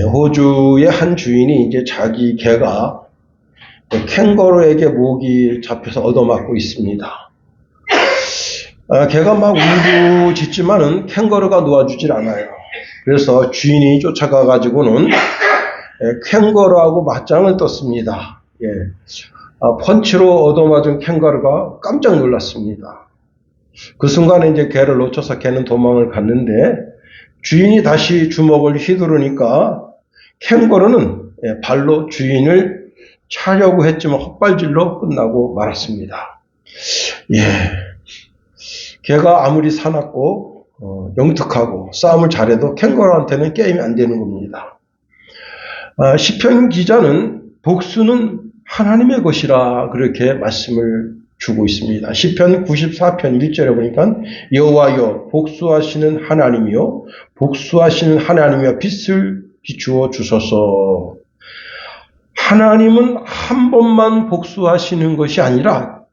호주의 한 주인이 이제 자기 개가 캥거루에게 목이 잡혀서 얻어맞고 있습니다. 개가 막 울부짖지만은 캥거루가 놓아주질 않아요. 그래서 주인이 쫓아가가지고는 캥거루하고 맞짱을 떴습니다. 펀치로 얻어맞은 캥거루가 깜짝 놀랐습니다. 그 순간에 이제 개를 놓쳐서 개는 도망을 갔는데 주인이 다시 주먹을 휘두르니까 캥거루는 발로 주인을 차려고 했지만 헛발질로 끝나고 말았습니다. 개가 아무리 사납고 영특하고 싸움을 잘해도 캥거루한테는 게임이 안 되는 겁니다. 시편 기자는 복수는 하나님의 것이라 그렇게 말씀을 주고 있습니다. 시편 94편 1절에 보니까 여호와여 복수하시는 하나님이요 복수하시는 하나님이여 빛을 비추어 주소서. 하나님은 한 번만 복수하시는 것이 아니라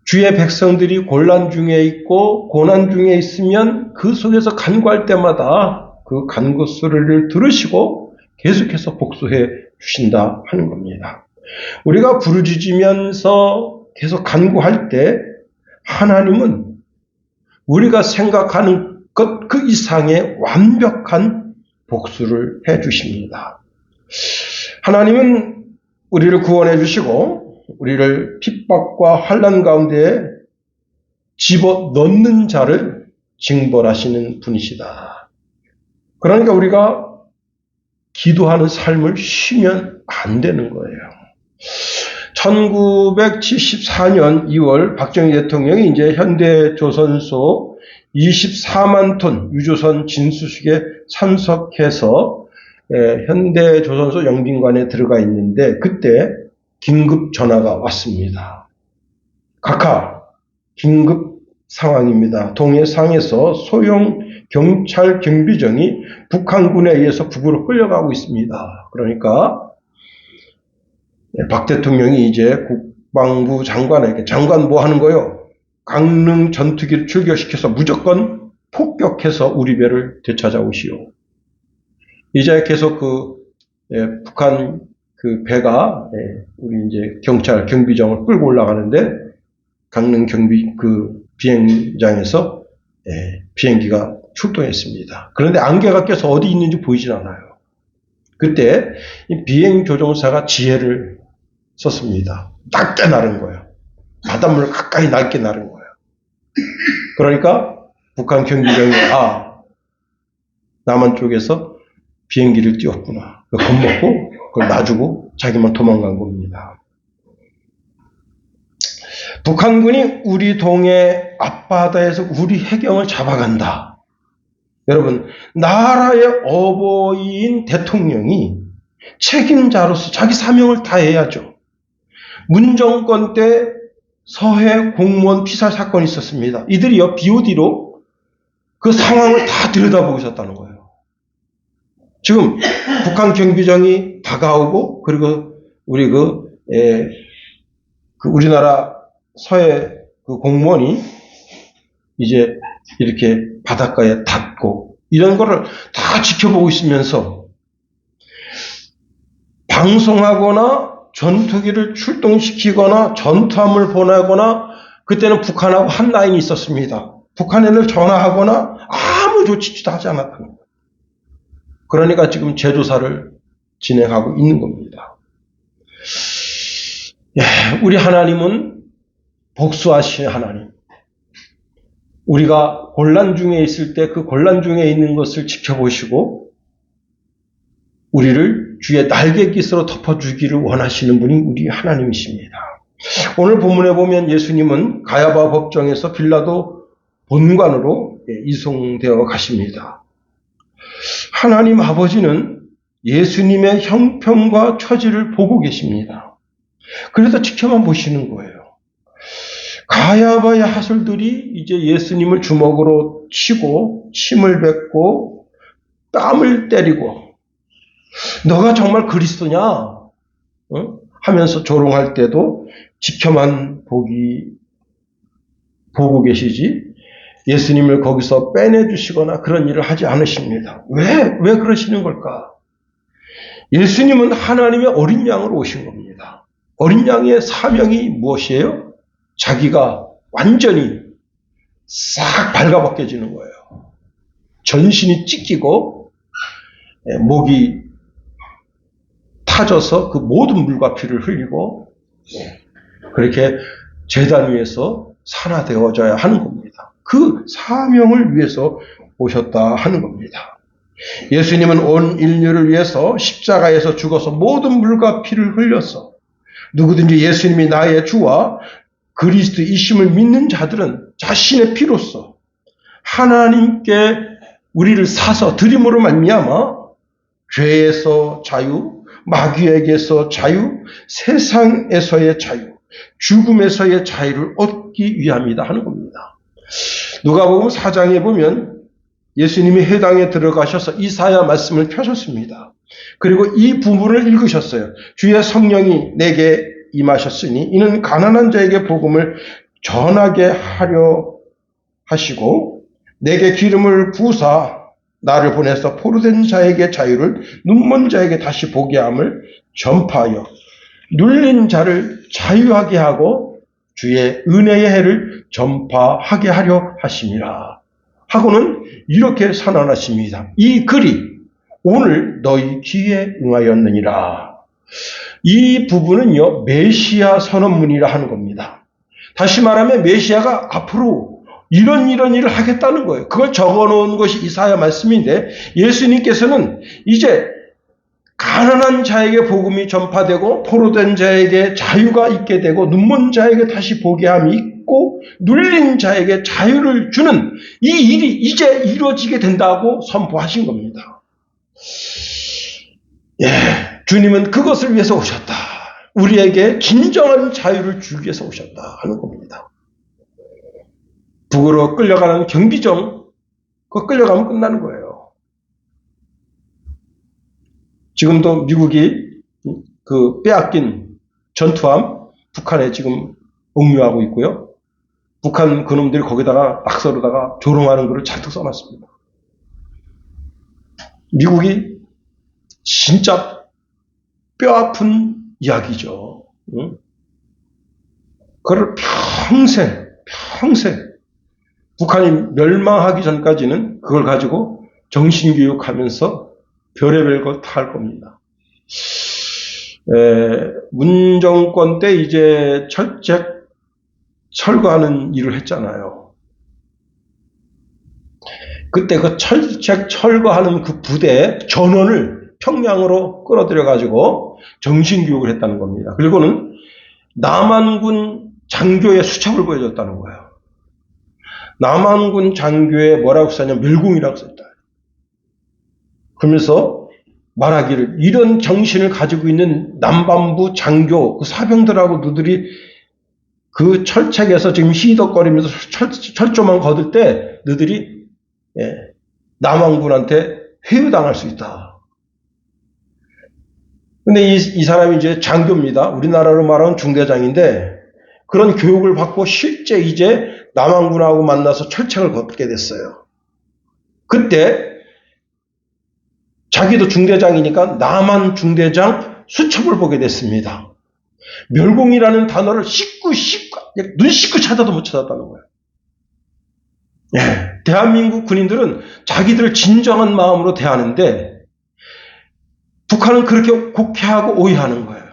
주의 백성들이 곤란 중에 있고 고난 중에 있으면 그 속에서 간구할 때마다 그 간구 소리를 들으시고 계속해서 복수해 주신다 하는 겁니다. 우리가 부르짖으면서 계속 간구할 때 하나님은 우리가 생각하는 것 그 이상의 완벽한 복수를 해 주십니다. 하나님은 우리를 구원해 주시고 우리를 핍박과 환난 가운데 집어넣는 자를 징벌하시는 분이시다. 그러니까 우리가 기도하는 삶을 쉬면 안 되는 거예요. 1974년 2월 박정희 대통령이 이제 현대조선소 24만 톤 유조선 진수식에 참석해서 현대조선소 영빈관에 들어가 있는데 그때 긴급 전화가 왔습니다. 각하 긴급 상황입니다. 동해상에서 소형 경찰 경비정이 북한군에 의해서 북으로 끌려가고 있습니다. 그러니까 박 대통령이 이제 국방부 장관에게 장관 뭐 하는 거요? 강릉 전투기를 출격시켜서 무조건 폭격해서 우리 배를 되찾아오시오. 이제 계속 북한 그 배가 우리 이제 경찰 경비정을 끌고 올라가는데 강릉 비행장에서 비행기가 출동했습니다. 그런데 안개가 껴서 어디 있는지 보이질 않아요. 그때 이 비행조종사가 지혜를 썼습니다. 낮게 나른 거예요. 바닷물 가까이 낮게 나른 거예요. 그러니까 북한 경비정이 남한 쪽에서 비행기를 띄웠구나. 겁먹고 그걸 놔주고 자기만 도망간 겁니다. 북한군이 우리 동해 앞바다에서 우리 해경을 잡아간다. 여러분, 나라의 어버이인 대통령이 책임자로서 자기 사명을 다해야죠. 문정권 때 서해 공무원 피살 사건이 있었습니다. 이들이요 BOD로 그 상황을 다 들여다보고 있었다는 거예요. 지금 북한 경비정이 다가오고 그리고 우리 우리나라 서해 그 공무원이 이제 이렇게 바닷가에 닿고 이런 거를 다 지켜보고 있으면서 방송하거나 전투기를 출동시키거나 전투함을 보내거나 그때는 북한하고 한 라인이 있었습니다. 북한에는 전화하거나 아무 조치도 하지 않았다는 거예요. 그러니까 지금 재조사를 진행하고 있는 겁니다. 우리 하나님은 복수하시는 하나님. 우리가 곤란 중에 있을 때 그 곤란 중에 있는 것을 지켜보시고 우리를 주의 날갯깃으로 덮어주기를 원하시는 분이 우리 하나님이십니다. 오늘 본문에 보면 예수님은 가야바 법정에서 빌라도 본관으로 이송되어 가십니다. 하나님 아버지는 예수님의 형편과 처지를 보고 계십니다. 그래서 지켜만 보시는 거예요. 가야바의 하술들이 이제 예수님을 주먹으로 치고 침을 뱉고 땀을 때리고 너가 정말 그리스도냐? 하면서 조롱할 때도 지켜만 보고 계시지 예수님을 거기서 빼내주시거나 그런 일을 하지 않으십니다. 왜 그러시는 걸까? 예수님은 하나님의 어린 양으로 오신 겁니다. 어린 양의 사명이 무엇이에요? 자기가 완전히 싹 발가벗겨지는 거예요. 전신이 찢기고 목이 타져서 그 모든 물과 피를 흘리고 그렇게 제단 위에서 산화되어져야 하는 겁니다. 그 사명을 위해서 오셨다 하는 겁니다. 예수님은 온 인류를 위해서 십자가에서 죽어서 모든 물과 피를 흘려서 누구든지 예수님이 나의 주와 그리스도이심을 믿는 자들은 자신의 피로써 하나님께 우리를 사서 드림으로 말미암아 죄에서 자유, 마귀에게서 자유, 세상에서의 자유, 죽음에서의 자유를 얻기 위함이다 하는 겁니다. 누가복음 4장에 보면 예수님이 회당에 들어가셔서 이사야 말씀을 펴셨습니다. 그리고 이 부분을 읽으셨어요. 주의 성령이 내게 임하셨으니 이는 가난한 자에게 복음을 전하게 하려 하시고 내게 기름을 부으사 나를 보내서 포로된 자에게 자유를 눈먼 자에게 다시 보게 함을 전파하여 눌린 자를 자유하게 하고 주의 은혜의 해를 전파하게 하려 하심이라 하고는 이렇게 선언하십니다. 이 글이 오늘 너희 귀에 응하였느니라. 이 부분은요 메시아 선언문이라 하는 겁니다. 다시 말하면 메시아가 앞으로 이런 일을 하겠다는 거예요. 그걸 적어놓은 것이 이사야 말씀인데 예수님께서는 이제 가난한 자에게 복음이 전파되고 포로된 자에게 자유가 있게 되고 눈먼 자에게 다시 보게 함이 있고 눌린 자에게 자유를 주는 이 일이 이제 이루어지게 된다고 선포하신 겁니다. 예, 주님은 그것을 위해서 오셨다. 우리에게 진정한 자유를 주기 위해서 오셨다 하는 겁니다. 북으로 끌려가는 경비정, 그거 끌려가면 끝나는 거예요. 지금도 미국이 그 빼앗긴 전투함 북한에 지금 억류하고 있고요. 북한 그놈들이 거기다가 낙서로다가 조롱하는 글을 잔뜩 써놨습니다. 미국이 진짜 뼈아픈 이야기죠. 응? 그걸 평생 북한이 멸망하기 전까지는 그걸 가지고 정신교육하면서 별의별 거 다 할 겁니다. 문정권 때 이제 철거하는 일을 했잖아요. 그때 그 철거하는 그 부대 전원을 평양으로 끌어들여가지고 정신교육을 했다는 겁니다. 그리고는 남한군 장교의 수첩을 보여줬다는 거예요. 남한군 장교에 뭐라고 썼냐면 멸궁이라고 썼다. 그러면서 말하기를 이런 정신을 가지고 있는 남반부 장교 그 사병들하고 너들이 그 철책에서 지금 희덕거리면서 철조만 거둘 때 너들이 남한군한테 회유당할 수 있다. 근데 이 사람이 이제 장교입니다. 우리나라로 말하면 중대장인데 그런 교육을 받고 실제 이제 남한군하고 만나서 철책을 걷게 됐어요. 그때 자기도 중대장이니까 남한 중대장 수첩을 보게 됐습니다. 멸공이라는 단어를 눈 씻고 찾아도 못 찾았다는 거예요. 대한민국 군인들은 자기들을 진정한 마음으로 대하는데 북한은 그렇게 곡해하고 오해하는 거예요.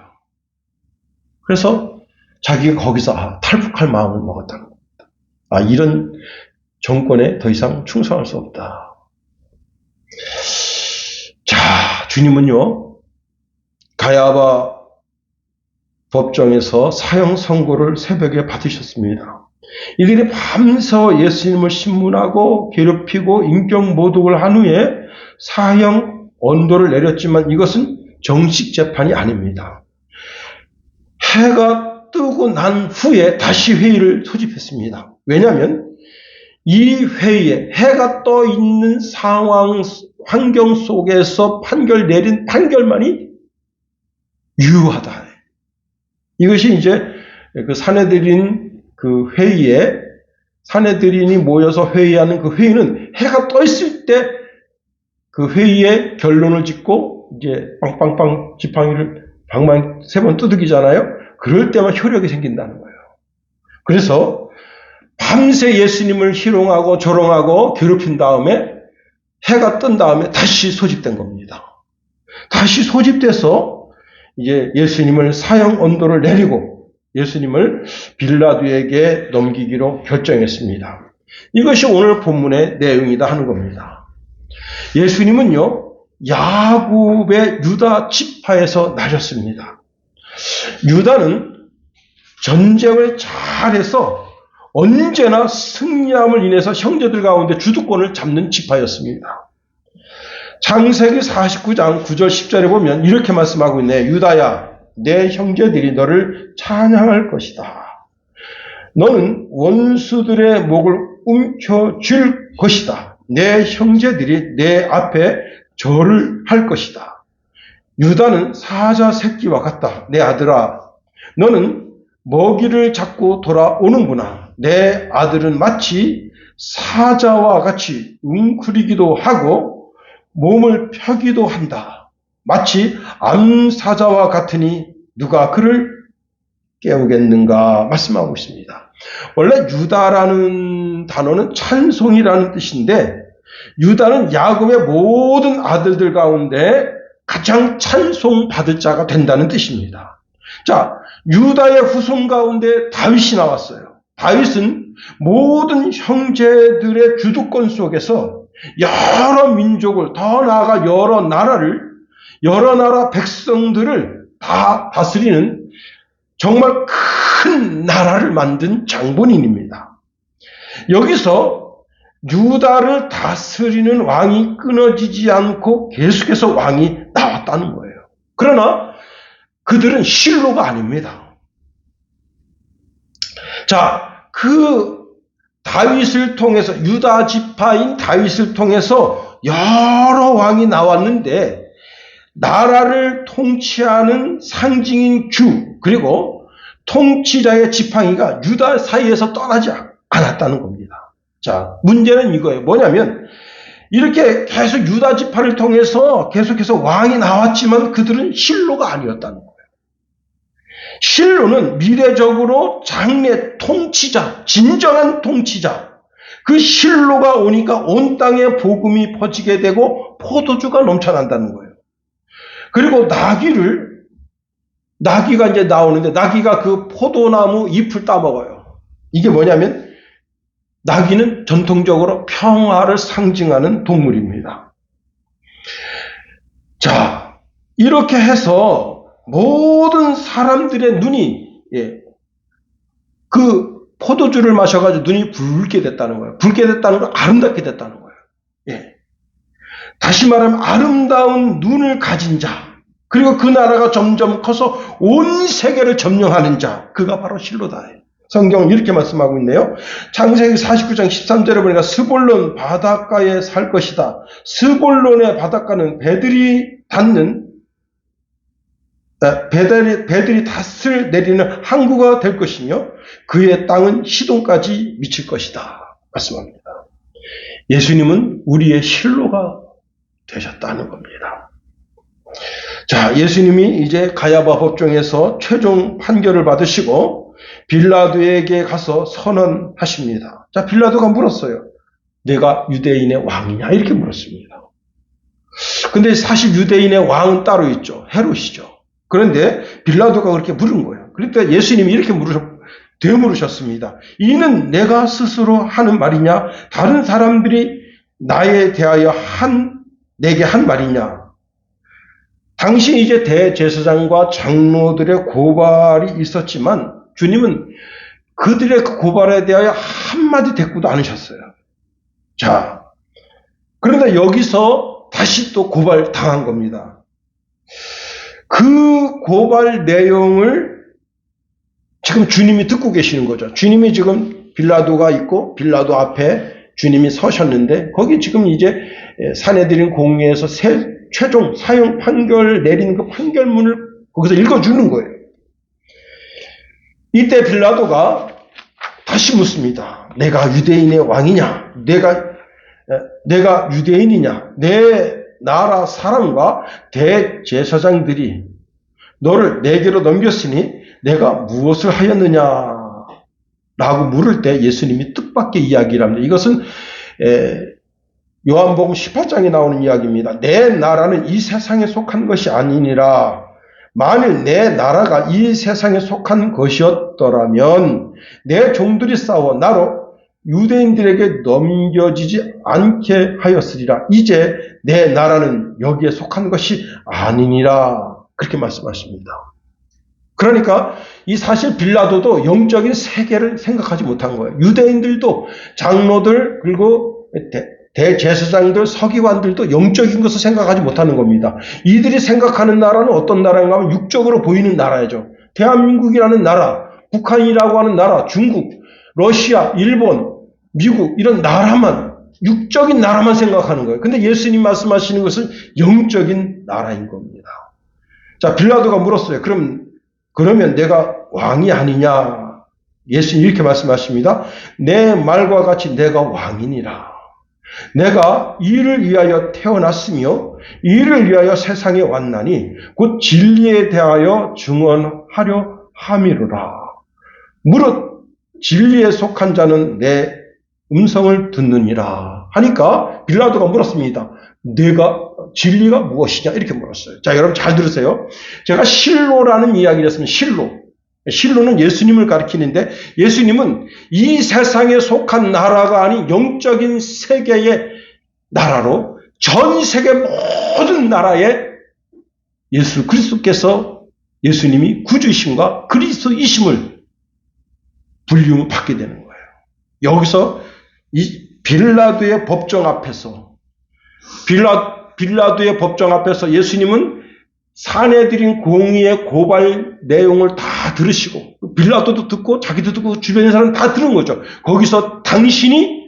그래서 자기가 거기서 탈북할 마음을 먹었다는 겁니다. 이런 정권에 더 이상 충성할 수 없다. 자, 주님은요, 가야바 법정에서 사형 선고를 새벽에 받으셨습니다. 이들이 밤새워 예수님을 신문하고 괴롭히고 인격 모독을 한 후에 사형 언도를 내렸지만 이것은 정식 재판이 아닙니다. 해가 뜨고 난 후에 다시 회의를 소집했습니다. 왜냐하면 이 회의에 해가 떠 있는 상황, 환경 속에서 내린 판결만이 유효하다. 이것이 이제 그 산헤드린 그 회의에 산헤드린이 모여서 회의하는 그 회의는 해가 떠 있을 때 그 회의의 결론을 짓고 이제 빵빵빵 지팡이를 방망이 3번 두들기잖아요. 그럴 때만 효력이 생긴다는 거예요. 그래서 밤새 예수님을 희롱하고 조롱하고 괴롭힌 다음에 해가 뜬 다음에 다시 소집된 겁니다. 다시 소집돼서 이제 예수님을 사형 언도를 내리고 예수님을 빌라도에게 넘기기로 결정했습니다. 이것이 오늘 본문의 내용이다 하는 겁니다. 예수님은요, 야곱의 유다 지파에서 나셨습니다. 유다는 전쟁을 잘해서 언제나 승리함을 인해서 형제들 가운데 주도권을 잡는 지파였습니다. 창세기 49장 9절 10절에 보면 이렇게 말씀하고 있네. 유다야, 내 형제들이 너를 찬양할 것이다. 너는 원수들의 목을 움켜쥘 것이다. 내 형제들이 내 앞에 절을 할 것이다. 유다는 사자 새끼와 같다. 내 아들아, 너는 먹이를 잡고 돌아오는구나. 내 아들은 마치 사자와 같이 웅크리기도 하고 몸을 펴기도 한다. 마치 암사자와 같으니 누가 그를 깨우겠는가 말씀하고 있습니다. 원래 유다라는 단어는 찬송이라는 뜻인데 유다는 야곱의 모든 아들들 가운데 가장 찬송받을 자가 된다는 뜻입니다. 자, 유다의 후손 가운데 다윗이 나왔어요. 다윗은 모든 형제들의 주도권 속에서 여러 민족을, 더 나아가 여러 나라 백성들을 다 다스리는 정말 큰 나라를 만든 장본인입니다. 여기서 유다를 다스리는 왕이 끊어지지 않고 계속해서 왕이 나왔다는 거예요. 그러나 그들은 실로가 아닙니다. 자, 그 다윗을 통해서, 유다 지파인 다윗을 통해서 여러 왕이 나왔는데 나라를 통치하는 상징인 주, 그리고 통치자의 지팡이가 유다 사이에서 떠나지 않았다는 겁니다. 자, 문제는 이거예요. 뭐냐면 이렇게 계속 유다 지파를 통해서 계속해서 왕이 나왔지만 그들은 실로가 아니었다는 거예요. 실로는 미래적으로 장래 통치자, 진정한 통치자, 그 실로가 오니까 온 땅에 복음이 퍼지게 되고 포도주가 넘쳐난다는 거예요. 그리고 나귀가 이제 나오는데 나귀가 그 포도나무 잎을 따먹어요. 이게 뭐냐면 나귀는 전통적으로 평화를 상징하는 동물입니다. 자, 이렇게 해서 모든 사람들의 눈이 그 포도주를 마셔가지고 눈이 붉게 됐다는 거예요. 붉게 됐다는 건 아름답게 됐다는 거예요. 다시 말하면 아름다운 눈을 가진 자, 그리고 그 나라가 점점 커서 온 세계를 점령하는 자, 그가 바로 실로다. 성경은 이렇게 말씀하고 있네요. 창세기 49장 13절에 보니까 스볼론 바닷가에 살 것이다. 스볼론의 바닷가는 배들이 닷을 내리는 항구가 될 것이며 그의 땅은 시돈까지 미칠 것이다. 말씀합니다. 예수님은 우리의 실로가 되셨다는 겁니다. 자, 예수님이 이제 가야바 법정에서 최종 판결을 받으시고 빌라도에게 가서 선언하십니다. 자, 빌라도가 물었어요. 내가 유대인의 왕이냐? 이렇게 물었습니다. 근데 사실 유대인의 왕은 따로 있죠. 헤롯이죠. 그런데 빌라도가 그렇게 물은 거예요. 그러니까 예수님이 이렇게 되물으셨습니다. 이는 내가 스스로 하는 말이냐? 다른 사람들이 나에 대하여 내게 한 말이냐? 당시 이제 대제사장과 장로들의 고발이 있었지만 주님은 그들의 그 고발에 대하여 한마디 대꾸도 않으셨어요. 자, 그런데 여기서 다시 또 고발 당한 겁니다. 그 고발 내용을 지금 주님이 듣고 계시는 거죠. 주님이 지금 빌라도가 있고 빌라도 앞에 주님이 서셨는데 거기 지금 이제 산헤드린 공회에서 최종 사형 판결 내리는 그 판결문을 거기서 읽어주는 거예요. 이때 빌라도가 다시 묻습니다. 내가 유대인의 왕이냐? 내가 유대인이냐? 내 나라 사람과 대제사장들이 너를 내게로 넘겼으니 내가 무엇을 하였느냐 라고 물을 때 예수님이 뜻밖의 이야기를 합니다. 이것은 요한복음 18장에 나오는 이야기입니다. 내 나라는 이 세상에 속한 것이 아니니라. 만일 내 나라가 이 세상에 속한 것이었더라면 내 종들이 싸워 나로 유대인들에게 넘겨지지 않게 하였으리라. 이제 내 나라는 여기에 속한 것이 아니니라. 그렇게 말씀하십니다. 그러니까 이 사실 빌라도도 영적인 세계를 생각하지 못한 거예요. 유대인들도 장로들 그리고 대제사장들, 서기관들도 영적인 것을 생각하지 못하는 겁니다. 이들이 생각하는 나라는 어떤 나라인가 하면 육적으로 보이는 나라죠. 대한민국이라는 나라, 북한이라고 하는 나라, 중국, 러시아, 일본, 미국 이런 나라만, 육적인 나라만 생각하는 거예요. 근데 예수님 말씀하시는 것은 영적인 나라인 겁니다. 자, 빌라도가 물었어요. 그러면 내가 왕이 아니냐? 예수님 이렇게 말씀하십니다. 내 말과 같이 내가 왕이니라. 내가 이를 위하여 태어났으며 이를 위하여 세상에 왔나니 곧 진리에 대하여 증언하려 함이로라. 무릇 진리에 속한 자는 내 음성을 듣느니라 하니까 빌라도가 물었습니다. 진리가 무엇이냐? 이렇게 물었어요. 자, 여러분 잘 들으세요. 제가 실로라는 이야기를 했습니다. 실로는 예수님을 가리키는데 예수님은 이 세상에 속한 나라가 아닌 영적인 세계의 나라로 전 세계 모든 나라에 예수 그리스도께서 예수님이 구주이심과 그리스도이심을 불림을 받게 되는 거예요. 여기서 이 빌라도의 법정 앞에서 빌라도의 법정 앞에서 예수님은 사내들인 공의의 고발 내용을 다 들으시고 빌라도도 듣고 자기도 듣고 주변의 사람 다 들은 거죠. 거기서 당신이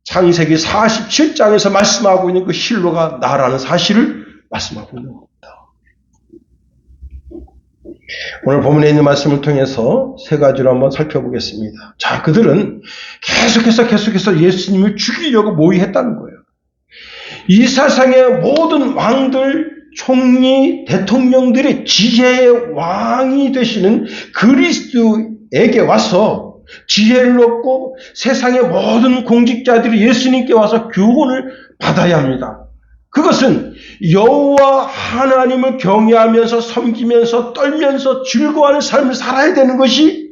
창세기 47장에서 말씀하고 있는 그 실로가 나라는 사실을 말씀하고 있는 겁니다. 오늘 본문에 있는 말씀을 통해서 세 가지로 한번 살펴보겠습니다. 자, 그들은 계속해서 예수님을 죽이려고 모의했다는 거예요. 이 세상의 모든 왕들, 총리, 대통령들의 지혜의 왕이 되시는 그리스도에게 와서 지혜를 얻고 세상의 모든 공직자들이 예수님께 와서 교훈을 받아야 합니다. 그것은 여호와 하나님을 경외하면서 섬기면서 떨면서 즐거워하는 삶을 살아야 되는 것이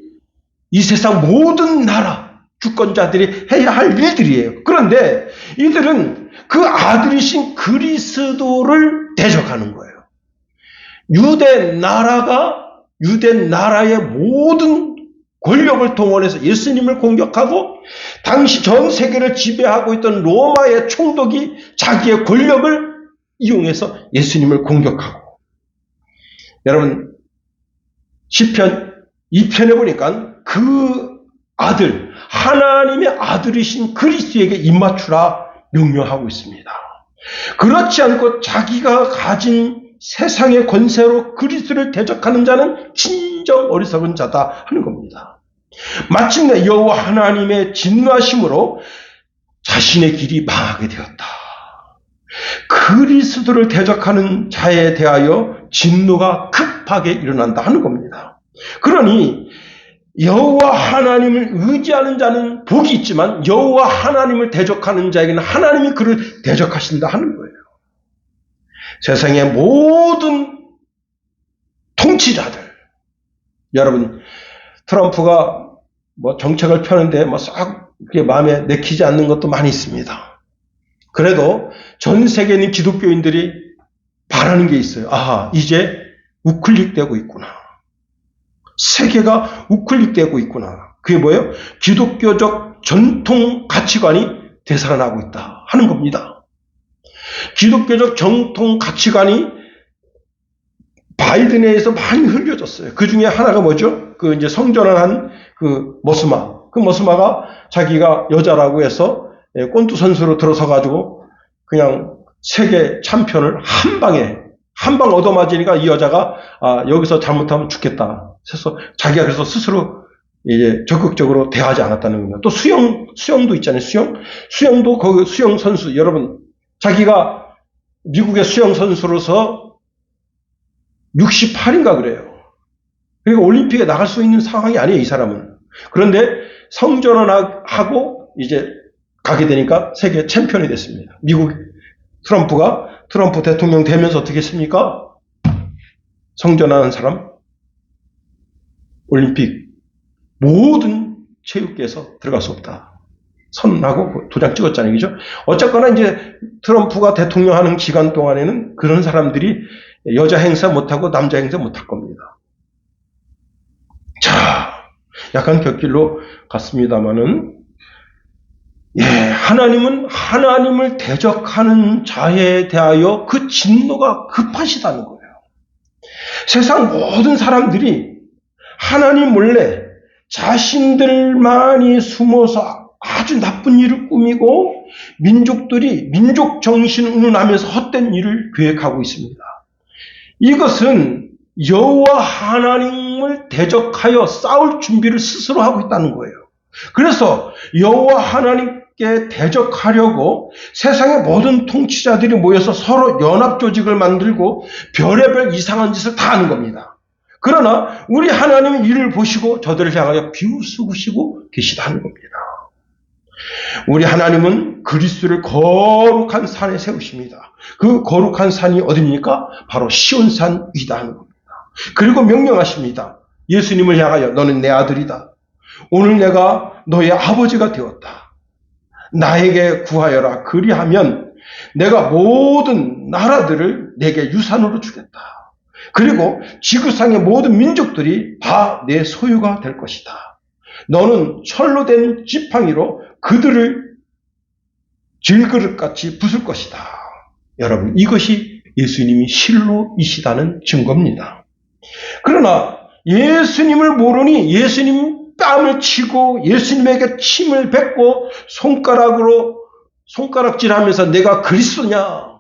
이 세상 모든 나라 주권자들이 해야 할 일들이에요. 그런데 이들은 그 아들이신 그리스도를 대적하는 거예요. 유대 나라의 모든 권력을 동원해서 예수님을 공격하고 당시 전 세계를 지배하고 있던 로마의 총독이 자기의 권력을 이용해서 예수님을 공격하고, 여러분 시편 2편에 보니까 그 아들, 하나님의 아들이신 그리스도에게 입맞추라 명령하고 있습니다. 그렇지 않고 자기가 가진 세상의 권세로 그리스도를 대적하는 자는 진정 어리석은 자다 하는 겁니다. 마침내 여호와 하나님의 진노하심으로 자신의 길이 망하게 되었다. 그리스도를 대적하는 자에 대하여 진노가 급하게 일어난다 하는 겁니다. 그러니 여호와 하나님을 의지하는 자는 복이 있지만 여호와 하나님을 대적하는 자에게는 하나님이 그를 대적하신다 하는 거예요. 세상의 모든 통치자들, 여러분 트럼프가 정책을 펴는데 싹 마음에 내키지 않는 것도 많이 있습니다. 그래도 전 세계에 있는 기독교인들이 바라는 게 있어요. 이제 우클릭되고 있구나. 세계가 우클릭되고 있구나. 그게 뭐예요? 기독교적 전통 가치관이 되살아나고 있다 하는 겁니다. 기독교적 전통 가치관이 바이든에 의해서 많이 흘려졌어요. 그 중에 하나가 뭐죠? 이제 성전을 한 모스마. 그 모스마가 자기가 여자라고 해서 꼰두 선수로 들어서가지고 그냥 세계 챔피언을 한 방 얻어맞으니까 이 여자가 여기서 잘못하면 죽겠다. 그래서 자기가 그래서 스스로 이제 적극적으로 대하지 않았다는 겁니다. 또 수영도 있잖아요. 수영도 수영 선수, 여러분 자기가 미국의 수영선수로서 68인가 그래요. 그러니까 올림픽에 나갈 수 있는 상황이 아니에요, 이 사람은. 그런데 성전환하고 이제 가게 되니까 세계 챔피언이 됐습니다. 미국 트럼프 대통령 되면서 어떻게 했습니까? 성전환한 사람, 올림픽 모든 체육계에서 들어갈 수 없다. 선언하고 도장 찍었잖아요. 그죠? 어쨌거나 이제 트럼프가 대통령 하는 기간 동안에는 그런 사람들이 여자 행사 못하고 남자 행사 못할 겁니다. 자, 약간 곁길로 갔습니다마는, 예, 하나님은 하나님을 대적하는 자에 대하여 그 진노가 급하시다는 거예요. 세상 모든 사람들이 하나님 몰래 자신들만이 숨어서 아주 나쁜 일을 꾸미고 민족들이 민족 정신을 운운하면서 헛된 일을 계획하고 있습니다. 이것은 여호와 하나님을 대적하여 싸울 준비를 스스로 하고 있다는 거예요. 그래서 여호와 하나님께 대적하려고 세상의 모든 통치자들이 모여서 서로 연합 조직을 만들고 별의별 이상한 짓을 다 하는 겁니다. 그러나 우리 하나님은 이를 보시고 저들을 향하여 비웃으시고 계시다는 겁니다. 우리 하나님은 그리스도를 거룩한 산에 세우십니다. 그 거룩한 산이 어디입니까? 바로 시온산이다 하는 겁니다. 그리고 명령하십니다. 예수님을 향하여 너는 내 아들이다. 오늘 내가 너의 아버지가 되었다. 나에게 구하여라. 그리하면 내가 모든 나라들을 내게 유산으로 주겠다. 그리고 지구상의 모든 민족들이 다 내 소유가 될 것이다. 너는 철로 된 지팡이로 그들을 질그릇같이 부술 것이다. 여러분, 이것이 예수님이 실로이시다는 증거입니다. 그러나 예수님을 모르니 예수님 뺨을 치고 예수님에게 침을 뱉고 손가락질하면서 내가 그리스도냐,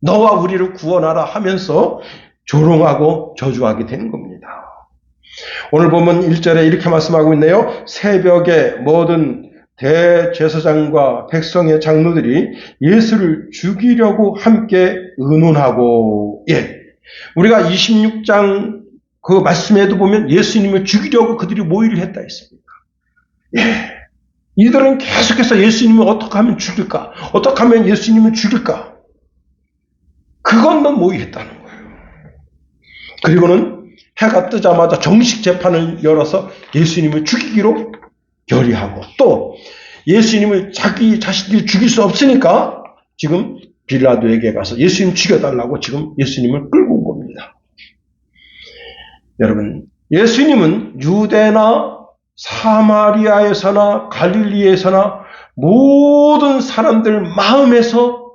너와 우리를 구원하라 하면서 조롱하고 저주하게 되는 겁니다. 오늘 보면 1절에 이렇게 말씀하고 있네요. 새벽에 모든 대제사장과 백성의 장로들이 예수를 죽이려고 함께 의논하고, 예, 우리가 26장 그 말씀에도 보면 예수님을 죽이려고 그들이 모의를 했다 했습니다. 예, 이들은 계속해서 예수님을 어떻게 하면 죽일까? 어떻게 하면 예수님을 죽일까? 그것만 모의했다는 거예요. 그리고는 해가 뜨자마자 정식 재판을 열어서 예수님을 죽이기로 결의하고, 또 예수님을 자신들이 죽일 수 없으니까 지금 빌라도에게 가서 예수님 죽여달라고 지금 예수님을 끌고 온 겁니다. 여러분, 예수님은 유대나 사마리아에서나 갈릴리에서나 모든 사람들 마음에서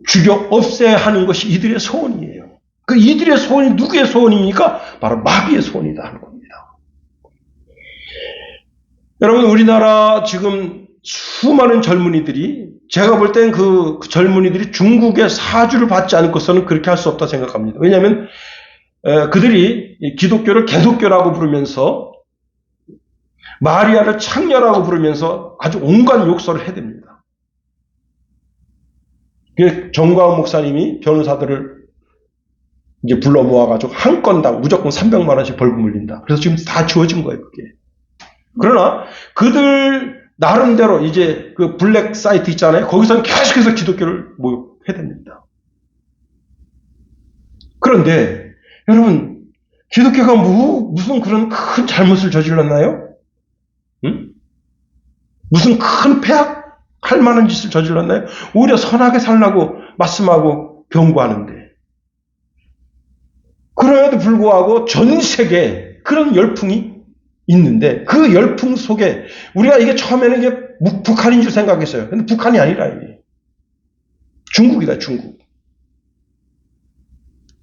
죽여 없애야 하는 것이 이들의 소원이에요. 그 이들의 소원이 누구의 소원입니까? 바로 마귀의 소원이다 하는 겁니다. 여러분, 우리나라 지금 수많은 젊은이들이, 제가 볼 땐 그 젊은이들이 중국의 사주를 받지 않고서는 그렇게 할 수 없다 생각합니다. 왜냐하면 그들이 기독교를 개독교라고 부르면서 마리아를 창녀라고 부르면서 아주 온갖 욕설을 해댑니다. 정광훈 목사님이 변호사들을 이제 불러 모아가지고 한 건당 무조건 300만 원씩 벌금 물린다. 그래서 지금 다 지워진 거예요, 그게. 그러나 그들 나름대로 이제 그 블랙 사이트 있잖아요. 거기서는 계속해서 기독교를 해댑니다. 그런데 여러분, 기독교가 무슨 그런 큰 잘못을 저질렀나요? 응? 무슨 큰 폐악할 만한 짓을 저질렀나요? 오히려 선하게 살라고 말씀하고 경고하는데, 그럼에도 불구하고 전 세계에 그런 열풍이 있는데, 그 열풍 속에 우리가 이게 처음에는 이게 북한인 줄 생각했어요. 근데 북한이 아니라 이게 중국이다, 중국.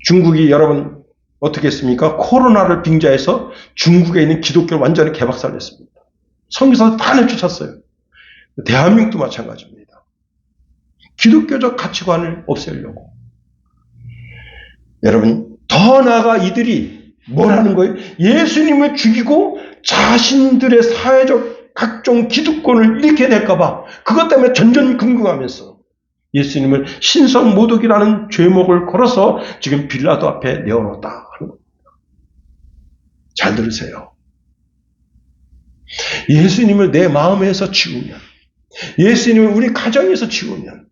중국이 여러분 어떻게 했습니까? 코로나를 빙자해서 중국에 있는 기독교를 완전히 개박살냈습니다. 선교사들 다 내쫓았어요. 대한민국도 마찬가지입니다. 기독교적 가치관을 없애려고. 여러분, 더 나아가 이들이 뭘 하는 거예요? 예수님을 죽이고 자신들의 사회적 각종 기득권을 잃게 될까봐 그것 때문에 전전긍긍하면서 예수님을 신성모독이라는 죄목을 걸어서 지금 빌라도 앞에 내어놓았다 하는 겁니다. 잘 들으세요. 예수님을 내 마음에서 지우면, 예수님을 우리 가정에서 지우면,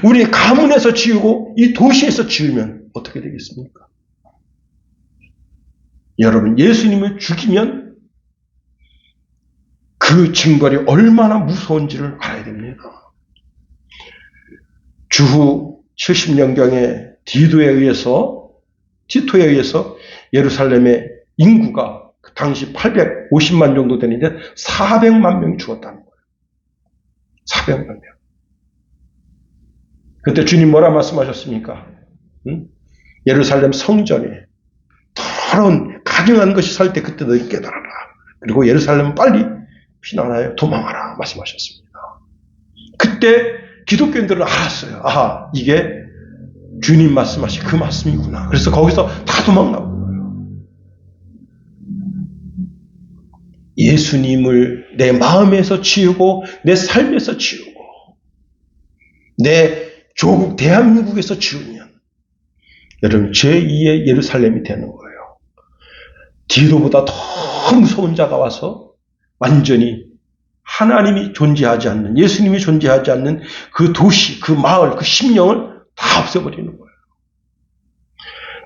우리 가문에서 지우고 이 도시에서 지우면 어떻게 되겠습니까? 여러분, 예수님을 죽이면 그 징벌이 얼마나 무서운지를 알아야 됩니다. 주후 70년경에 티토에 의해서 예루살렘의 인구가 그 당시 850만 정도 되는데 400만 명이 죽었다는 거예요. 400만 명. 그때 주님 뭐라 말씀하셨습니까? 예루살렘 성전에 더러운 가증한 것이 살 때 그때 너희 깨달아라. 그리고 예루살렘 빨리 피난하여 도망하라 말씀하셨습니다. 그때 기독교인들은 알았어요. 아하, 이게 주님 말씀하신 그 말씀이구나. 그래서 거기서 다 도망나고 거예요. 예수님을 내 마음에서 지우고 내 삶에서 지우고 내 조국 대한민국에서 지우면 여러분 제2의 예루살렘이 되는 거예요. 디도보다 더 무서운 자가 와서 완전히 하나님이 존재하지 않는, 예수님이 존재하지 않는 그 도시, 그 마을, 그 심령을 다 없애버리는 거예요.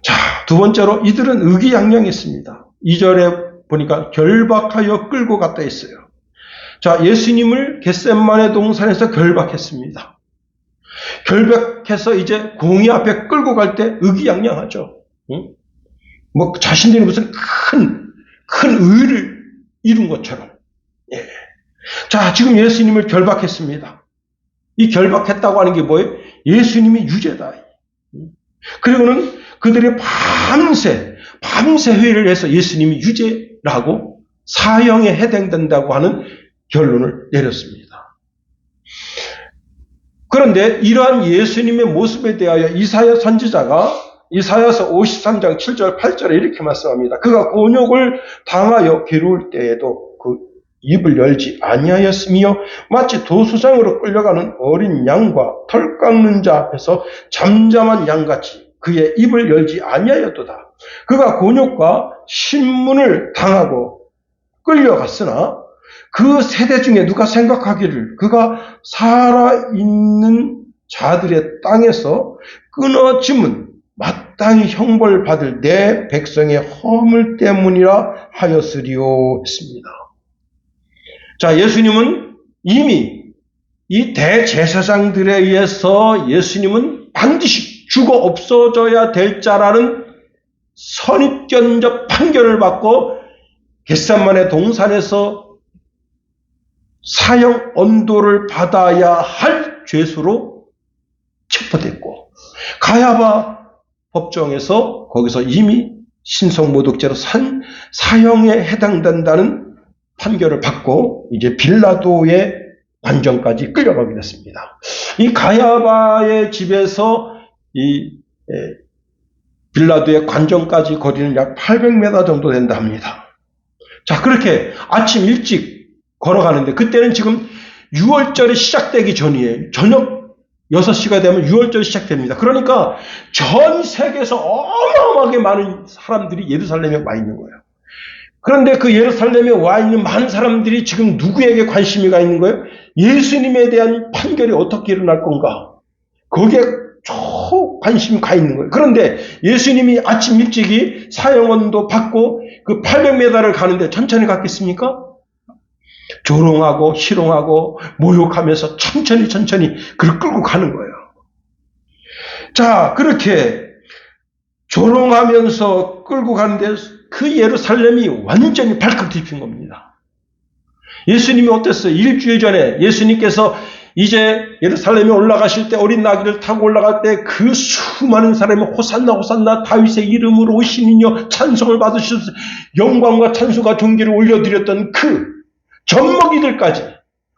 자, 두 번째로 이들은 의기양양했습니다. 2절에 보니까 결박하여 끌고 갔다 했어요. 자, 예수님을 겟세마네 동산에서 결박했습니다. 결박해서 이제 공의 앞에 끌고 갈 때 의기양양하죠. 응? 뭐 자신들이 무슨 큰 의를 이룬 것처럼. 예. 자, 지금 예수님을 결박했습니다. 이 결박했다고 하는 게 뭐예요? 예수님이 유죄다. 그리고는 그들이 밤새 회의를 해서 예수님이 유죄라고 사형에 해당된다고 하는 결론을 내렸습니다. 그런데 이러한 예수님의 모습에 대하여 이사야 선지자가 이사야서 53장 7절 8절에 이렇게 말씀합니다. 그가 곤욕을 당하여 괴로울 때에도 그 입을 열지 아니하였으며 마치 도수장으로 끌려가는 어린 양과 털 깎는 자 앞에서 잠잠한 양같이 그의 입을 열지 아니하였도다. 그가 곤욕과 신문을 당하고 끌려갔으나 그 세대 중에 누가 생각하기를 그가 살아있는 자들의 땅에서 끊어짐은 마땅히 형벌받을 내 백성의 허물 때문이라 하였으리요 했습니다. 자, 예수님은 이미 이 대제사장들에 의해서 예수님은 반드시 죽어 없어져야 될 자라는 선입견적 판결을 받고 겟세마네 동산에서 사형 언도를 받아야 할 죄수로 체포됐고 가야바 법정에서 거기서 이미 신성모독죄로 사형에 해당된다는 판결을 받고 이제 빌라도의 관정까지 끌려가게 됐습니다. 이 가야바의 집에서 이 빌라도의 관정까지 거리는 약 800m 정도 된다 합니다. 자, 그렇게 아침 일찍 걸어가는데 그때는 지금 6월절이 시작되기 전이에요. 저녁 6시가 되면 6월절이 시작됩니다. 그러니까 전 세계에서 어마어마하게 많은 사람들이 예루살렘에 와 있는 거예요. 그런데 그 예루살렘에 와 있는 많은 사람들이 지금 누구에게 관심이 가 있는 거예요? 예수님에 대한 판결이 어떻게 일어날 건가? 거기에 관심이 가 있는 거예요. 그런데 예수님이 아침 일찍이 사형원도 받고 그 800m를 가는데 천천히 갔겠습니까? 조롱하고 희롱하고 모욕하면서 천천히 그를 끌고 가는 거예요. 자, 그렇게 조롱하면서 끌고 가는데 그 예루살렘이 완전히 발칵 뒤핀 겁니다. 예수님이 어땠어요? 일주일 전에 예수님께서 이제 예루살렘에 올라가실 때 어린 나귀를 타고 올라갈 때 그 수많은 사람이 호산나 호산나 다윗의 이름으로 오신 이여 찬송을 받으셔서 영광과 찬송과 존귀를 올려드렸던 그 젖먹이들까지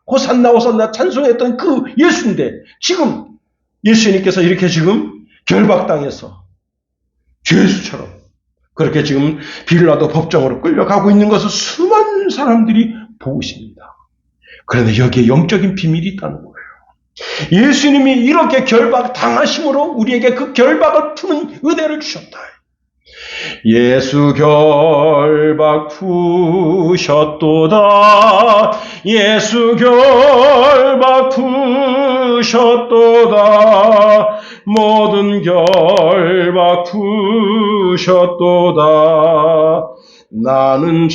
호산나 호산나 찬송했던 그 예수인데 지금 예수님께서 이렇게 지금 결박당해서 죄수처럼 그렇게 지금 빌라도 법정으로 끌려가고 있는 것을 수많은 사람들이 보고 있습니다. 그런데 여기에 영적인 비밀이 있다는 거예요. 예수님이 이렇게 결박 당하심으로 우리에게 그 결박을 푸는 은혜를 주셨다. 예수 결박 푸셨도다. 예수 결박 푸셨도다. 모든 결박 푸셨도다. 나는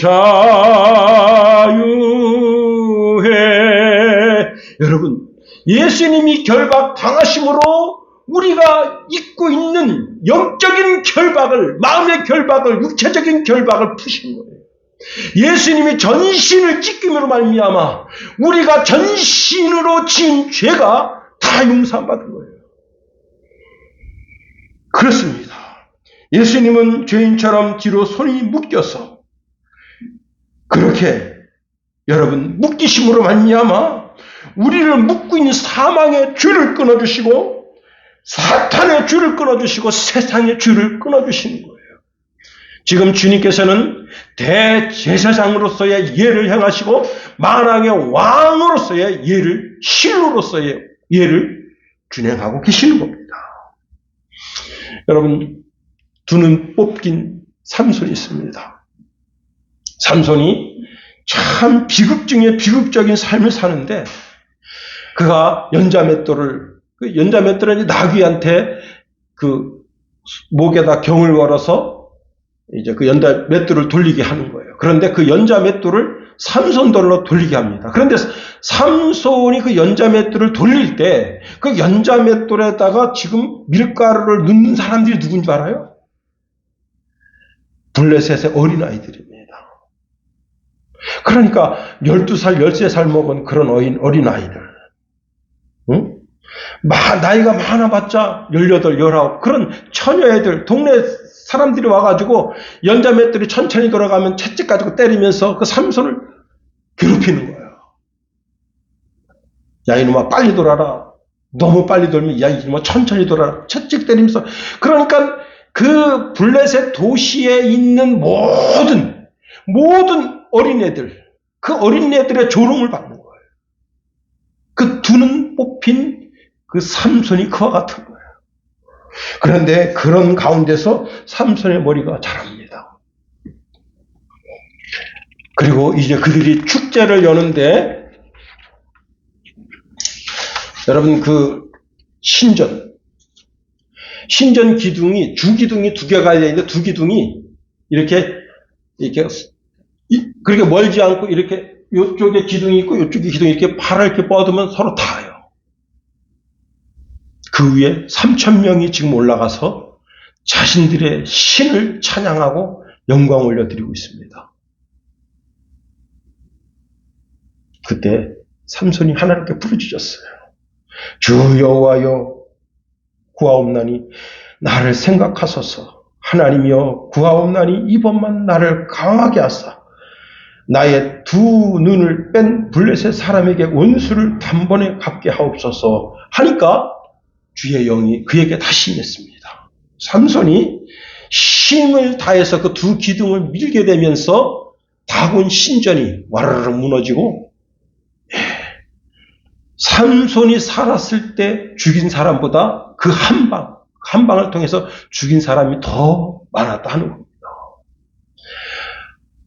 자유해. 여러분, 예수님이 결박 당하심으로 우리가 잊고 있는 영적인 결박을, 마음의 결박을, 육체적인 결박을 푸신 거예요. 예수님이 전신을 찢김으로 말미암아 우리가 전신으로 지은 죄가 다 용서받은 거예요. 그렇습니다. 예수님은 죄인처럼 뒤로 손이 묶여서 그렇게 여러분 묶이심으로 말미암아 우리를 묶고 있는 사망의 줄을 끊어주시고 사탄의 줄을 끊어주시고 세상의 줄을 끊어주시는 거예요. 지금 주님께서는 대제사장으로서의 예를 행하시고 만왕의 왕으로서의 예를, 신로로서의 예를 준행하고 계시는 겁니다. 여러분, 두 눈 뽑긴 삼손이 있습니다. 삼손이 참 비극 중에 비극적인 삶을 사는데 그가 연자맷돌은 나귀한테 그 목에다 경을 걸어서 이제 그 연자맷돌을 돌리게 하는 거예요. 그런데 그 연자맷돌을 삼손돌로 돌리게 합니다. 그런데 삼손이 그 연자맷돌을 돌릴 때 그 연자맷돌에다가 지금 밀가루를 넣는 사람들이 누군지 알아요? 블레셋의 어린아이들입니다. 그러니까 12살, 13살 먹은 그런 어린아이들. 응? 나이가 많아봤자 18, 19 그런 처녀애들, 동네 사람들이 와가지고 연자맷돌이 천천히 돌아가면 채찍 가지고 때리면서 그 삼손을 괴롭히는 거예요. 야 이놈아 빨리 돌아라. 너무 빨리 돌면 야 이놈아 천천히 돌아라. 채찍 때리면서. 그러니까 그 블레셋 도시에 있는 모든 어린애들, 그 어린애들의 조롱을 받는 거예요. 그 두 눈 뽑힌 그 삼손이 그와 같은 거예요. 그런데 그런 가운데서 삼손의 머리가 자랍니다. 그리고 이제 그들이 축제를 여는데 여러분 그 신전 기둥이 주기둥이 두 개가 있는데 두 기둥이 이렇게 그렇게 멀지 않고 이렇게 이쪽에 기둥이 있고 이쪽에 기둥이 이렇게 팔을 이렇게 뻗으면 서로 닿아요. 그 위에 3,000명이 지금 올라가서 자신들의 신을 찬양하고 영광 올려드리고 있습니다. 그때 삼손이 하나님께 부르짖었어요. 주 여호와여 구하옵나니 나를 생각하소서. 하나님이여 구하옵나니 이번만 나를 강하게 하사 나의 두 눈을 뺀 블레셋 사람에게 원수를 단번에 갚게 하옵소서 하니까 주의 영이 그에게 다시 임했습니다. 삼손이 힘을 다해서 그 두 기둥을 밀게 되면서 다곤 신전이 와르르 무너지고 삼손이 살았을 때 죽인 사람보다 그 한 방을 통해서 죽인 사람이 더 많았다 하는 겁니다.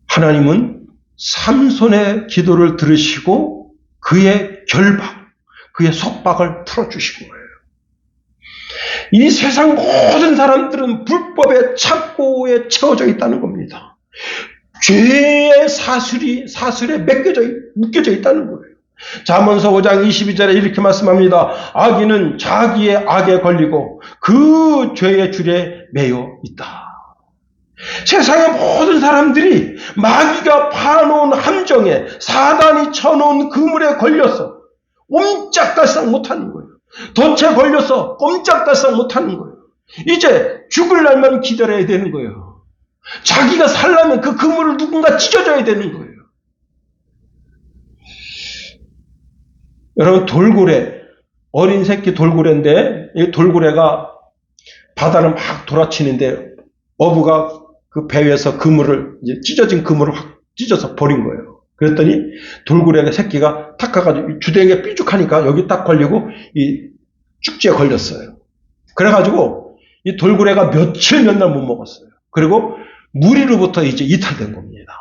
하나님은 삼손의 기도를 들으시고 그의 결박, 그의 속박을 풀어주신 거예요. 이 세상 모든 사람들은 불법의 착고에 채워져 있다는 겁니다. 죄의 사슬에 묶여져 있다는 거예요. 잠언서 5장 22절에 이렇게 말씀합니다. 악인은 자기의 악에 걸리고 그 죄의 줄에 매여 있다. 세상의 모든 사람들이 마귀가 파놓은 함정에 사단이 쳐놓은 그물에 걸려서 옴짝달싹 못하는 거예요. 덫에 걸려서 꼼짝달싹 못하는 거예요. 이제 죽을 날만 기다려야 되는 거예요. 자기가 살려면 그 그물을 누군가 찢어줘야 되는 거예요. 여러분 돌고래, 어린 새끼 돌고래인데 이 돌고래가 바다를 막 돌아치는데 어부가 그 배 위에서 그물을 이제 찢어진 그물을 확 찢어서 버린 거예요. 그랬더니 돌고래 새끼가 탁 가가지고 주댕이에 삐죽하니까 여기 딱 걸리고 이 쭉지에 걸렸어요. 그래가지고 이 돌고래가 며칠 몇 날 못 먹었어요. 그리고 무리로부터 이제 이탈된 겁니다.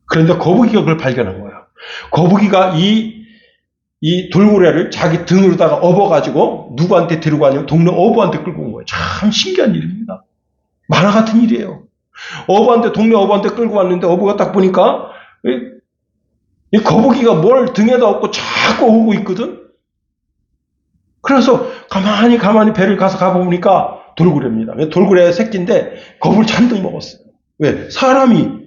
그런데 거북이가 그걸 발견한 거야. 거북이가 이 돌고래를 자기 등으로다가 업어가지고 누구한테 데리고 가냐면 동네 어부한테 끌고 온 거예요. 참 신기한 일입니다. 만화 같은 일이에요. 동네 어부한테 끌고 왔는데 어부가 딱 보니까 이 거북이가 뭘 등에다 업고 자꾸 오고 있거든. 그래서 가만히 배를 가서 가보니까 돌고래입니다. 돌고래 새끼인데 겁을 잔뜩 먹었어요. 왜? 사람이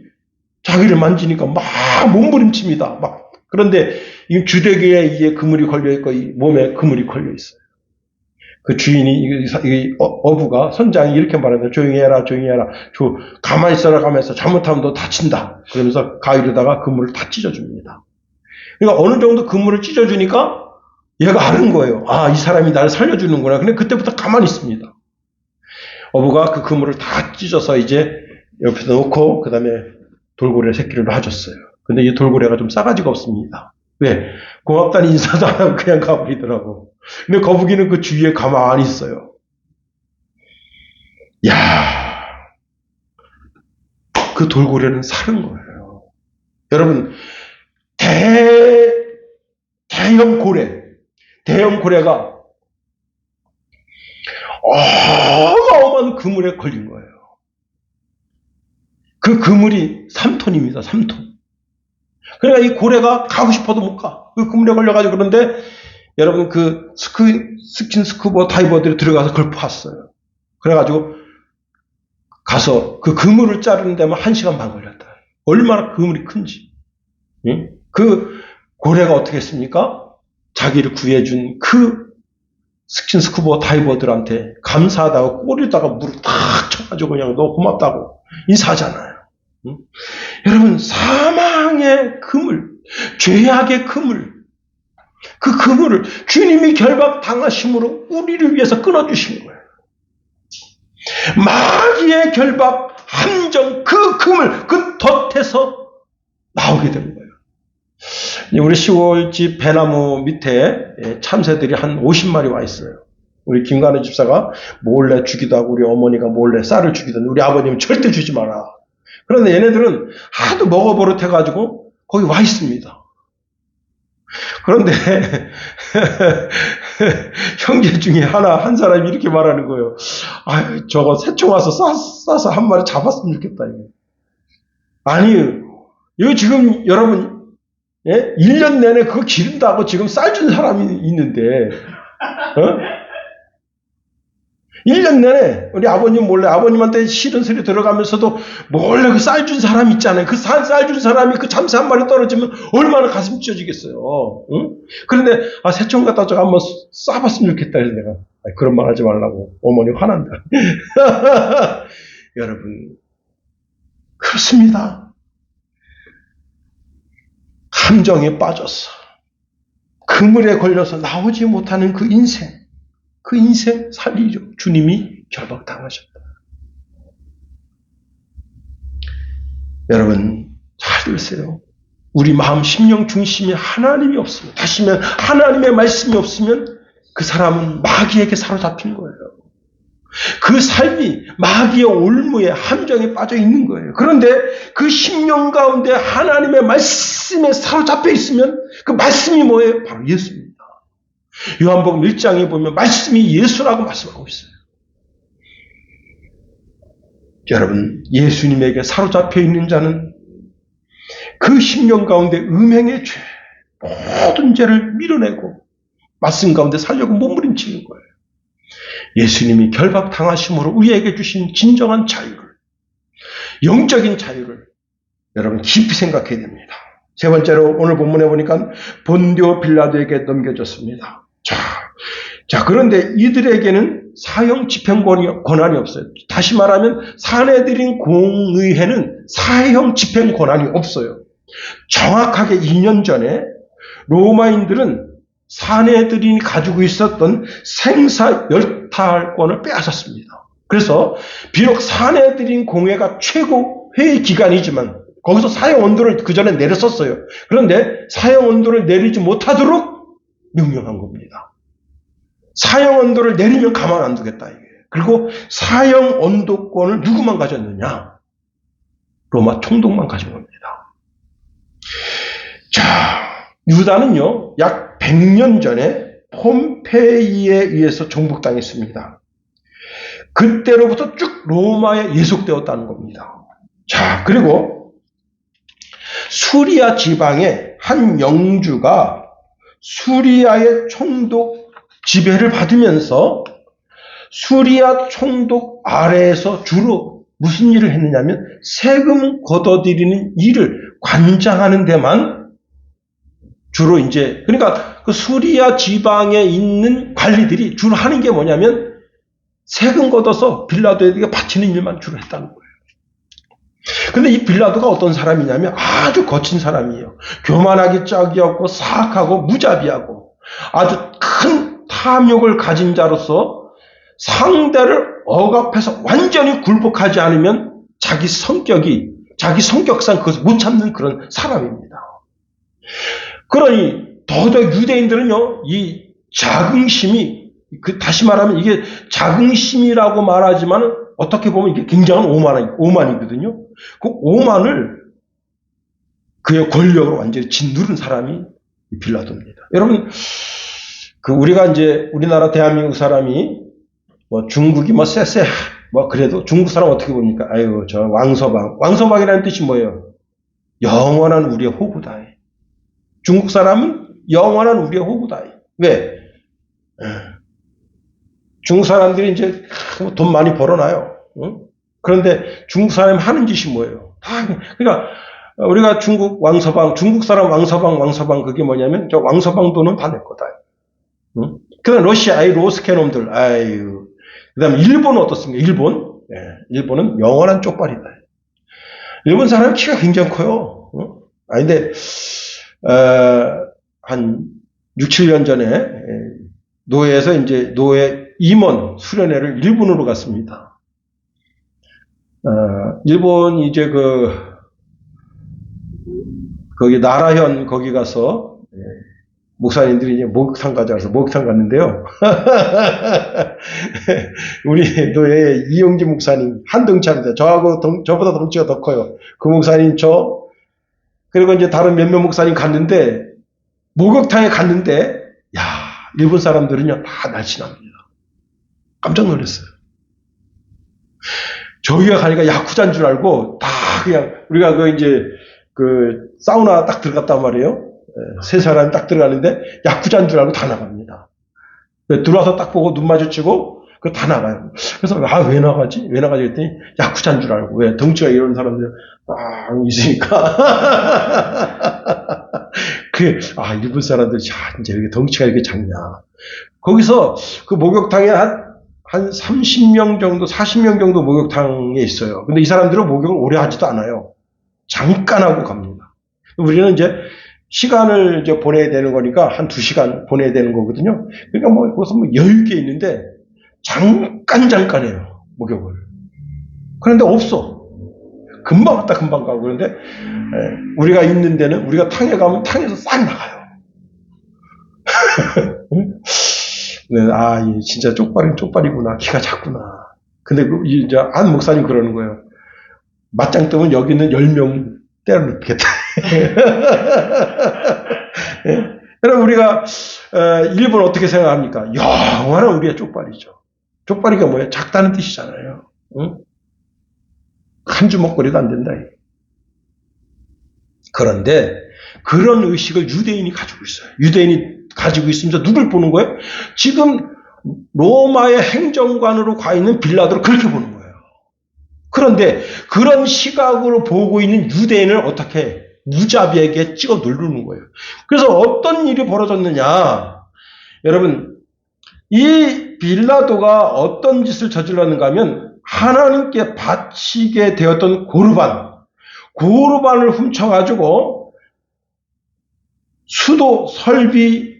자기를 만지니까 막 몸부림칩니다. 막. 그런데 이 주대기에 이게 그물이 걸려있고 이 몸에 그물이 걸려있어요. 그 주인이, 어부가, 선장이 이렇게 말합니다. 조용히 해라. 가만히 있어라 가면서 잘못하면 너 다친다. 그러면서 가위로다가 그물을 다 찢어줍니다. 그러니까 어느 정도 그물을 찢어주니까 얘가 아는 거예요. 아, 이 사람이 나를 살려주는구나. 근데 그때부터 가만히 있습니다. 어부가 그 그물을 다 찢어서 이제 옆에서 놓고, 그 다음에 돌고래 새끼를 놔줬어요. 근데 이 돌고래가 좀 싸가지가 없습니다. 왜? 고맙다는 인사도 안 하고 그냥 가버리더라고. 근데 거북이는 그 주위에 가만히 있어요. 야, 그 돌고래는 사는 거예요. 여러분, 대형 고래가 어마어마한 그물에 걸린 거예요. 그 그물이 3톤입니다. 3톤. 그러니까 이 고래가 가고 싶어도 못 가. 그 그물에 걸려가지고. 그런데 여러분 그 스킨스쿠버 다이버들이 들어가서 그걸 봤어요. 그래가지고 가서 그 그물을 자르는 데만 1시간 반 걸렸다. 얼마나 그물이 큰지. 응? 그 고래가 어떻게 했습니까? 자기를 구해준 그 스킨스쿠버 다이버들한테 감사하다고 꼬리에다가 물을 탁 쳐가지고 그냥 너 고맙다고 인사하잖아요. 응? 여러분, 사망의 그물, 죄악의 그물, 그 그물을 주님이 결박당하심으로 우리를 위해서 끊어주신 거예요. 마귀의 결박, 함정, 그 그물, 그 덫에서 나오게 된 거예요. 우리 시골집 배나무 밑에 참새들이 한 50마리 와 있어요. 우리 김관우 집사가 몰래 주기도 하고 우리 어머니가 몰래 쌀을 주기도 하는데 우리 아버님은 절대 주지 마라. 그런데 얘네들은 하도 먹어버릇해가지고 거기 와 있습니다. 그런데 형제 중에 한 사람이 이렇게 말하는 거예요. 아, 저거 새총 와서 싸서 한 마리 잡았으면 좋겠다. 이거. 아니요. 이거 지금 여러분 1년 내내 그거 기른다고 지금 쌀 준 사람이 있는데 1년 내내 우리 아버님 몰래 아버님한테 싫은 소리 들어가면서도 몰래 그 쌀 준 사람 있잖아요. 그 쌀 준 사람이 그 참새 한 마리 떨어지면 얼마나 가슴 찢어지겠어요. 응? 그런데 새총 갖다 저 한번 쏴봤으면 좋겠다. 그래서 내가 그런 말 하지 말라고 어머니 화난다. 여러분 그렇습니다. 함정에 빠졌어. 그물에 걸려서 나오지 못하는 그 인생 살리죠. 주님이 결박당하셨다. 여러분 잘 들으세요. 우리 마음 심령 중심에 하나님이 없으면, 다시 면 하나님의 말씀이 없으면 그 사람은 마귀에게 사로잡힌 거예요. 그 삶이 마귀의 올무에 함정에 빠져 있는 거예요. 그런데 그 심령 가운데 하나님의 말씀에 사로잡혀 있으면 그 말씀이 뭐예요? 바로 예수입니다. 요한복음 1장에 보면 말씀이 예수라고 말씀하고 있어요. 여러분, 예수님에게 사로잡혀 있는 자는 그 심령 가운데 음행의 죄, 모든 죄를 밀어내고 말씀 가운데 살려고 몸부림치는 거예요. 예수님이 결박당하심으로 우리에게 주신 진정한 자유를, 영적인 자유를 여러분 깊이 생각해야 됩니다. 세 번째로 오늘 본문에 보니까 본디오 빌라도에게 넘겨졌습니다. 자, 그런데 이들에게는 사형 집행 권한이 없어요. 다시 말하면 사내들인 공의회는 사형 집행 권한이 없어요. 정확하게 2년 전에 로마인들은 사내들이 가지고 있었던 생사 열탈권을 빼앗았습니다. 그래서 비록 사내들인 공회가 최고 회의 기관이지만 거기서 사형 언도를 그 전에 내렸었어요. 그런데 사형 언도를 내리지 못하도록 명령한 겁니다. 사형 언도를 내리면 가만 안 두겠다. 이게. 그리고 사형 언도권을 누구만 가졌느냐? 로마 총독만 가진 겁니다. 자, 유다는요, 약 100년 전에 폼페이에 의해서 정복당했습니다. 그때로부터 쭉 로마에 예속되었다는 겁니다. 자, 그리고 수리아 지방의 한 영주가 수리아의 총독 지배를 받으면서 수리아 총독 아래에서 주로 무슨 일을 했느냐면 세금 걷어들이는 일을 관장하는 데만 주로 이제, 그러니까 그 수리아 지방에 있는 관리들이 주로 하는 게 뭐냐면 세금 걷어서 빌라도에게 바치는 일만 주로 했다는 거예요. 근데 이 빌라도가 어떤 사람이냐면 아주 거친 사람이에요. 교만하기 짝이 없고 사악하고 무자비하고 아주 큰 탐욕을 가진 자로서 상대를 억압해서 완전히 굴복하지 않으면 자기 성격상 그것을 못 참는 그런 사람입니다. 그러니 더더욱 유대인들은요, 이 자긍심이, 다시 말하면 이게 자긍심이라고 말하지만 어떻게 보면 이게 굉장한 오만이거든요. 그 오만을 그의 권력으로 완전히 짓누른 사람이 빌라도입니다. 여러분, 우리가 이제 우리나라 대한민국 사람이 중국이 쎄쎄 그래도 중국 사람 어떻게 봅니까? 아유, 저 왕서방이라는 뜻이 뭐예요? 영원한 우리의 호구다. 중국 사람은 영원한 우리의 호구다. 왜? 중국 사람들이 이제 돈 많이 벌어놔요. 응? 그런데 중국 사람이 하는 짓이 뭐예요? 그러니까 우리가 중국 사람 왕서방 그게 뭐냐면 저 왕서방 돈은 다 내 거다. 응? 그다음 러시아 로스케 놈들, 그다음 일본은 어떻습니까? 일본은 영원한 쪽발이다. 일본 사람 키가 굉장히 커요. 응? 근데 한 6, 7년 전에 노예에서 이제 노예 임원 수련회를 일본으로 갔습니다. 일본 이제 거기 나라현 거기 가서 목사님들이 이제 목욕탕 가자 해서 목욕탕 갔는데요. 우리 노예 이영지 목사님 한 덩치입니다. 저보다 덩치가 더 커요. 그 목사님 그리고 이제 다른 몇몇 목사님 갔는데 목욕탕에 갔는데 일본 사람들은요 다 날씬합니다. 깜짝 놀랐어요. 저기가 가니까 야쿠자인 줄 알고 다 그냥 우리가 사우나 딱 들어갔단 말이에요. 세 사람이 딱 들어가는데 야쿠자인 줄 알고 다 나갑니다. 들어와서 딱 보고 눈 마주치고 다 나가요. 그래서 왜 나가지? 왜 나가지? 했더니 야쿠자인 줄 알고. 왜? 덩치가 이런 사람들 딱 있으니까. 일본 사람들 이제 이렇게 덩치가 이렇게 작냐. 거기서 그 목욕탕에 한 30명 정도, 40명 정도 목욕탕에 있어요. 근데 이 사람들은 목욕을 오래 하지도 않아요. 잠깐 하고 갑니다. 우리는 이제 시간을 이제 보내야 되는 거니까 한 2시간 보내야 되는 거거든요. 그러니까 거기서 여유 있게 있는데 잠깐 해요. 목욕을. 그런데 없어. 금방 왔다 금방 가고. 그런데 우리가 있는 데는 우리가 탕에 가면 탕에서 싹 나가요. 네, 진짜 쪽발이구나. 키가 작구나. 근데 이제 한 목사님 그러는 거예요. 맞짱 뜨면 여기 있는 10명 때려 눕겠다. 여러분, 우리가 일본 어떻게 생각합니까? 영원한 우리의 쪽발이죠. 쪽발이가 뭐예요? 작다는 뜻이잖아요. 응? 한 주먹거리도 안 된다. 그런데 그런 의식을 유대인이 가지고 있어요. 유대인이 가지고 있으면서 누굴 보는 거예요? 지금 로마의 행정관으로 가 있는 빌라도를 그렇게 보는 거예요. 그런데 그런 시각으로 보고 있는 유대인을 어떻게 무자비하게 찍어 누르는 거예요. 그래서 어떤 일이 벌어졌느냐? 여러분, 이 빌라도가 어떤 짓을 저질렀는가 하면 하나님께 바치게 되었던 고르반을 훔쳐가지고 수도 설비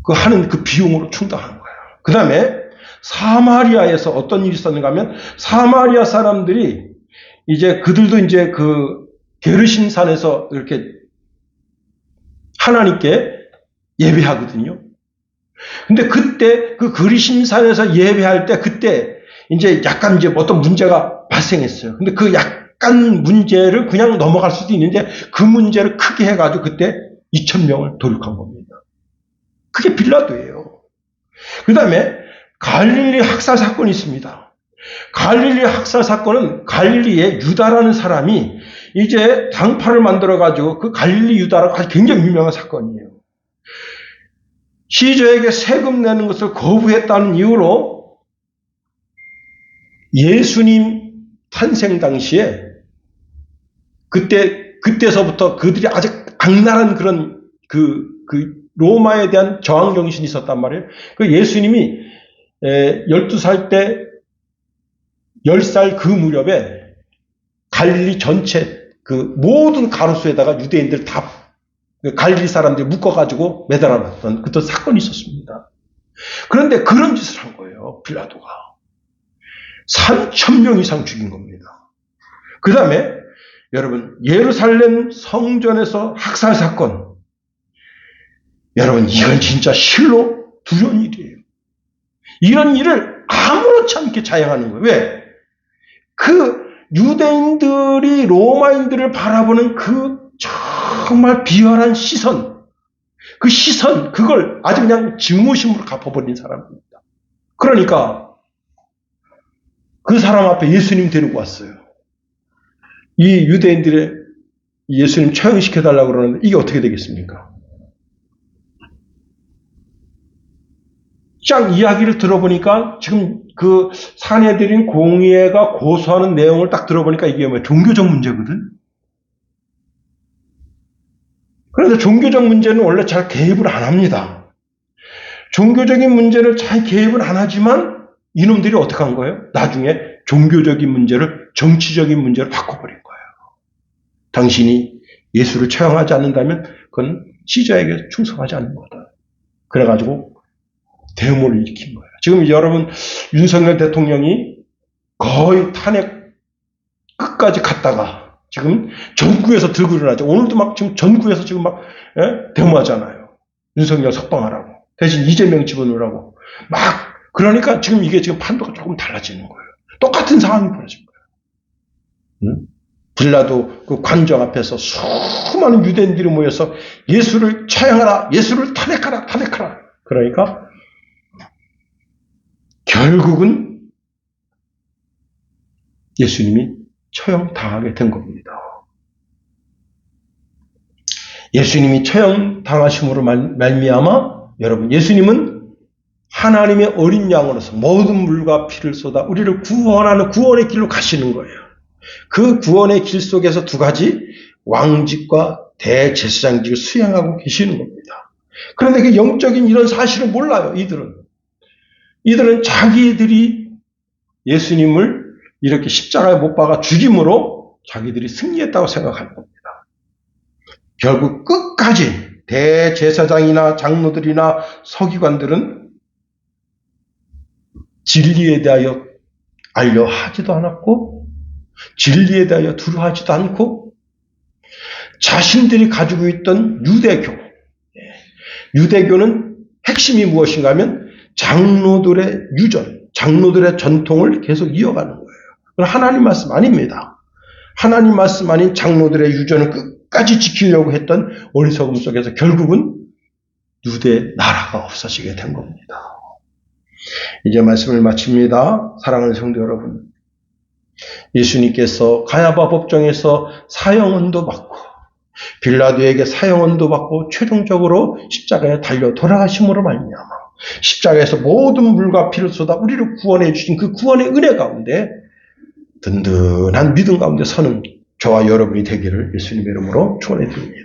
하는 그 비용으로 충당한 거예요. 그 다음에 사마리아에서 어떤 일이 있었는가 하면 사마리아 사람들이 이제 그들도 이제 그 게르심산에서 이렇게 하나님께 예배하거든요. 근데 그때 그 게르심산에서 예배할 때 그때 이제 약간 이제 어떤 문제가 발생했어요. 근데 그 약간 문제를 그냥 넘어갈 수도 있는데 그 문제를 크게 해가지고 그때 2,000명을 도륙한 겁니다. 그게 빌라도예요. 그 다음에 갈릴리 학살 사건이 있습니다. 갈릴리 학살 사건은 갈릴리의 유다라는 사람이 이제 당파를 만들어가지고 그 갈릴리 유다라고 아주 굉장히 유명한 사건이에요. 시저에게 세금 내는 것을 거부했다는 이유로 예수님 탄생 당시에 그때서부터 그들이 아주 악랄한 그런 그 로마에 대한 저항 정신이 있었단 말이에요. 그 예수님이 12살 때 10살 그 무렵에 갈릴리 전체 그 모든 가로수에다가 유대인들 다 갈릴리 사람들이 묶어가지고 매달아놨던 그런 사건이 있었습니다. 그런데 그런 짓을 한 거예요. 빌라도가. 3,000명 이상 죽인 겁니다. 그 다음에 여러분 예루살렘 성전에서 학살 사건. 여러분 이건 진짜 실로 두려운 일이에요. 이런 일을 아무렇지 않게 자행하는 거예요. 왜? 그 유대인들이 로마인들을 바라보는 그 정말 비열한 시선, 그 시선, 그걸 아주 그냥 증오심으로 갚아버린 사람입니다. 그러니까 그 사람 앞에 예수님 데리고 왔어요. 이 유대인들의 예수님 처형시켜달라고 그러는데 이게 어떻게 되겠습니까? 쫙 이야기를 들어보니까 지금 그 사내들인 공의회가 고소하는 내용을 딱 들어보니까 이게 뭐 종교적 문제거든. 그런데 종교적 문제는 원래 잘 개입을 안 합니다. 종교적인 문제를 잘 개입을 안 하지만 이놈들이 어떻게 한 거예요? 나중에 종교적인 문제를 정치적인 문제로 바꿔버린 거예요. 당신이 예수를 처형하지 않는다면 그건 시저에게 충성하지 않는 거다. 그래가지고 대모를 일으킨 거예요. 지금 여러분 윤석열 대통령이 거의 탄핵 끝까지 갔다가 지금 전국에서 들고 일어나죠. 오늘도 막 지금 전국에서 지금 막 데모하잖아요. 윤석열 석방하라고. 대신 이재명 집어넣으라고. 막 그러니까 지금 이게 지금 판도가 조금 달라지는 거예요. 똑같은 상황이 벌어진 거예요. 빌라도 그 관정 앞에서 수많은 유대인들이 모여서 예수를 처형하라, 예수를 탄핵하라, 탄핵하라. 그러니까 결국은 예수님이 처형당하게 된 겁니다. 예수님이 처형당하심으로 말미암아 여러분 예수님은 하나님의 어린 양으로서 모든 물과 피를 쏟아 우리를 구원하는 구원의 길로 가시는 거예요. 그 구원의 길 속에서 두 가지 왕직과 대제사장직을 수행하고 계시는 겁니다. 그런데 그 영적인 이런 사실을 몰라요. 이들은 자기들이 예수님을 이렇게 십자가에 못 박아 죽임으로 자기들이 승리했다고 생각하는 겁니다. 결국 끝까지 대제사장이나 장로들이나 서기관들은 진리에 대하여 알려 하지도 않았고 진리에 대하여 두려워하지도 않고 자신들이 가지고 있던 유대교는 핵심이 무엇인가 하면 장로들의 유전, 장로들의 전통을 계속 이어가는 거예요. 그건 하나님 말씀 아닙니다. 하나님 말씀 아닌 장로들의 유전을 끝까지 지키려고 했던 어리석음 속에서 결국은 유대 나라가 없어지게 된 겁니다. 이제 말씀을 마칩니다. 사랑하는 성도 여러분. 예수님께서 가야바 법정에서 사형언도 받고 빌라도에게 사형언도 받고 최종적으로 십자가에 달려 돌아가심으로 말미암아 십자가에서 모든 물과 피를 쏟아 우리를 구원해 주신 그 구원의 은혜 가운데 든든한 믿음 가운데 서는 저와 여러분이 되기를 예수님의 이름으로 축원해 드립니다.